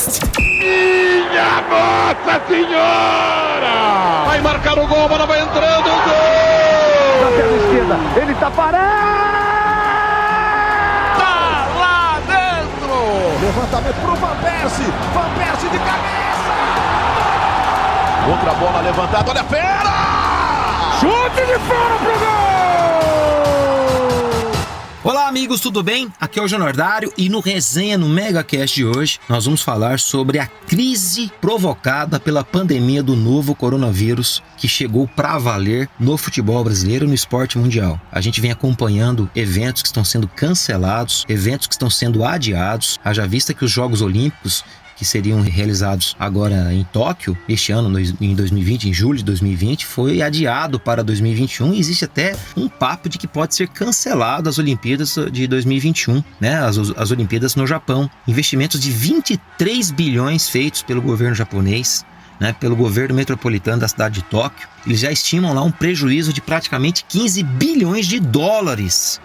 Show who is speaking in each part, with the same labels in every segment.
Speaker 1: Minha Nossa Senhora!
Speaker 2: Vai marcar o gol, a bola vai entrando, gol!
Speaker 3: Na perna esquerda, ele tá parado!
Speaker 2: Tá lá dentro!
Speaker 4: Levantamento pro Van Persie de cabeça! Outra bola levantada, olha a fera!
Speaker 3: Chute de fora pro gol!
Speaker 5: Olá amigos, tudo bem? Aqui é o Júnior Dário e no Resenha no MegaCast de hoje nós vamos falar sobre a crise provocada pela pandemia do novo coronavírus que chegou para valer no futebol brasileiro e no esporte mundial. A gente vem acompanhando eventos que estão sendo cancelados, eventos que estão sendo adiados, haja vista que os Jogos Olímpicos que seriam realizados agora em Tóquio, este ano, em 2020, em julho de 2020, foi adiado para 2021 e existe até um papo de que pode ser cancelado as Olimpíadas de 2021, né? As Olimpíadas no Japão. Investimentos de 23 bilhões feitos pelo governo japonês, né, pelo governo metropolitano da cidade de Tóquio. Eles já estimam lá um prejuízo de praticamente 15 bilhões de dólares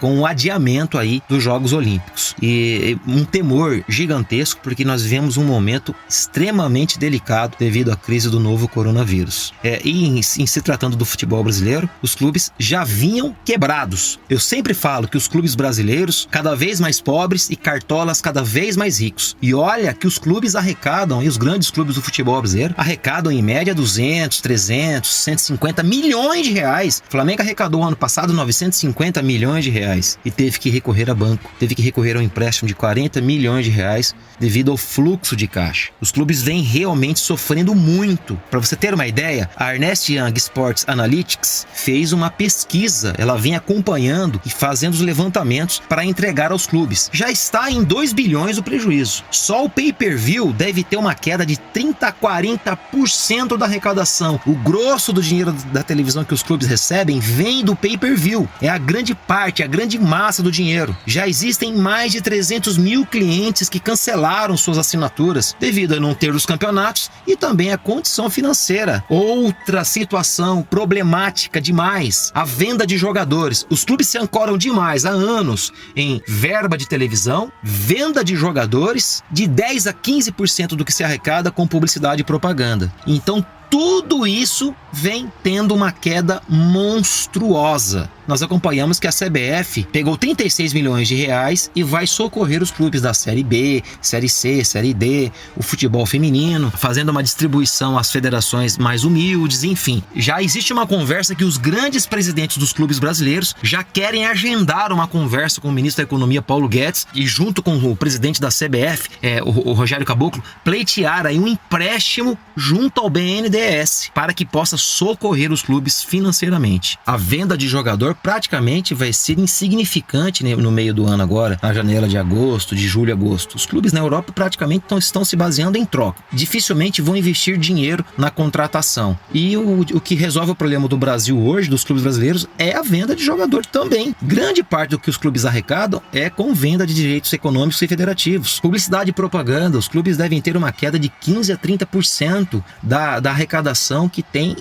Speaker 5: com o adiamento aí dos Jogos Olímpicos. E um temor gigantesco porque nós vivemos um momento extremamente delicado devido à crise do novo coronavírus. E em se tratando do futebol brasileiro, os clubes já vinham quebrados. Eu sempre falo que os clubes brasileiros cada vez mais pobres e cartolas cada vez mais ricos. E olha que os clubes arrecadam, e os grandes clubes do futebol brasileiro arrecadam em média 200, 300, 150 milhões de reais. O Flamengo arrecadou ano passado 950 milhões de reais e teve que recorrer a banco, teve que recorrer a um empréstimo de 40 milhões de reais devido ao fluxo de caixa. Os clubes vêm realmente sofrendo muito. Para você ter uma ideia, a Ernst Young Sports Analytics fez uma pesquisa, ela vem acompanhando e fazendo os levantamentos para entregar aos clubes. Já está em 2 bilhões o prejuízo. Só o pay-per-view deve ter uma queda de 30 a 40% da arrecadação. O grosso do dinheiro da televisão que os clubes recebem vem do pay-per-view. É a grande parte, a grande massa do dinheiro. Já existem mais de 300 mil clientes que cancelaram suas assinaturas devido a não ter os campeonatos e também a condição financeira. Outra situação problemática demais, a venda de jogadores. Os clubes se ancoram demais há anos em verba de televisão, venda de jogadores, de 10 a 15% do que se arrecada com publicidade e propaganda. Então, tudo isso vem tendo uma queda monstruosa. Nós acompanhamos que a CBF pegou 36 milhões de reais e vai socorrer os clubes da Série B, Série C, Série D, o futebol feminino, fazendo uma distribuição às federações mais humildes, enfim. Já existe uma conversa que os grandes presidentes dos clubes brasileiros já querem agendar uma conversa com o ministro da Economia, Paulo Guedes, e junto com o presidente da CBF, o Rogério Caboclo, pleitear aí um empréstimo junto ao BNDES para que possa socorrer os clubes financeiramente. A venda de jogador praticamente vai ser insignificante no meio do ano agora, na janela de agosto, de julho a agosto. Os clubes na Europa praticamente estão se baseando em troca. Dificilmente vão investir dinheiro na contratação. E o que resolve o problema do Brasil hoje, dos clubes brasileiros, é a venda de jogador também. Grande parte do que os clubes arrecadam é com venda de direitos econômicos e federativos. Publicidade e propaganda, os clubes devem ter uma queda de 15 a 30% da arrecadação que tem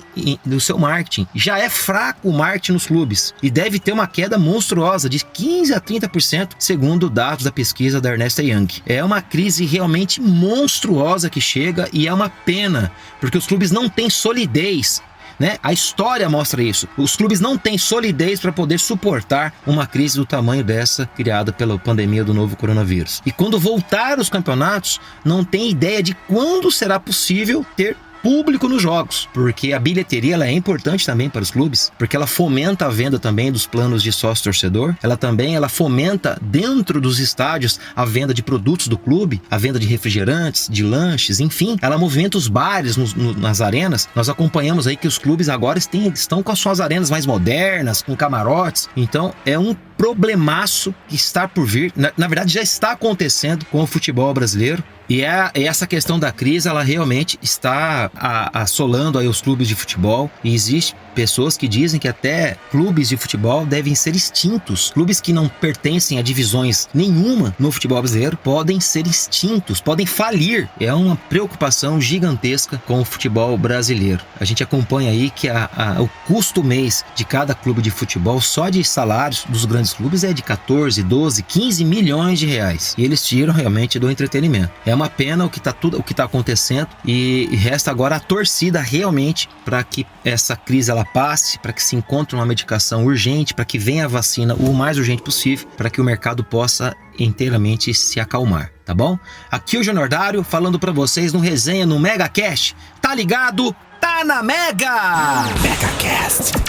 Speaker 5: no seu marketing. Já é fraco o marketing nos clubes e deve ter uma queda monstruosa de 15 a 30%, segundo dados da pesquisa da Ernst Young. É uma crise realmente monstruosa que chega e é uma pena, porque os clubes não têm solidez, né? A história mostra isso. Os clubes não têm solidez para poder suportar uma crise do tamanho dessa criada pela pandemia do novo coronavírus. E quando voltar os campeonatos, não tem ideia de quando será possível ter público nos jogos, porque a bilheteria ela é importante também para os clubes, porque ela fomenta a venda também dos planos de sócio-torcedor, ela fomenta dentro dos estádios a venda de produtos do clube, a venda de refrigerantes, de lanches, enfim, ela movimenta os bares nas arenas. Nós acompanhamos aí que os clubes agora estão com as suas arenas mais modernas, com camarotes, então é um problemaço que está por vir, na verdade já está acontecendo com o futebol brasileiro. E essa questão da crise, ela realmente está assolando aí os clubes de futebol e existe pessoas que dizem que até clubes de futebol devem ser extintos. Clubes que não pertencem a divisões nenhuma no futebol brasileiro podem ser extintos, podem falir. É uma preocupação gigantesca com o futebol brasileiro. A gente acompanha aí que o custo mês de cada clube de futebol, só de salários dos grandes clubes, é de 14, 12, 15 milhões de reais. E eles tiram realmente do entretenimento. É uma pena o que está acontecendo e resta agora a torcida realmente para que essa crise ela passe, para que se encontre uma medicação urgente, para que venha a vacina o mais urgente possível, para que o mercado possa inteiramente se acalmar, tá bom? Aqui o Júnior Dário falando para vocês no Resenha no Mega Cash. Tá ligado? Tá na Mega! Mega Cast.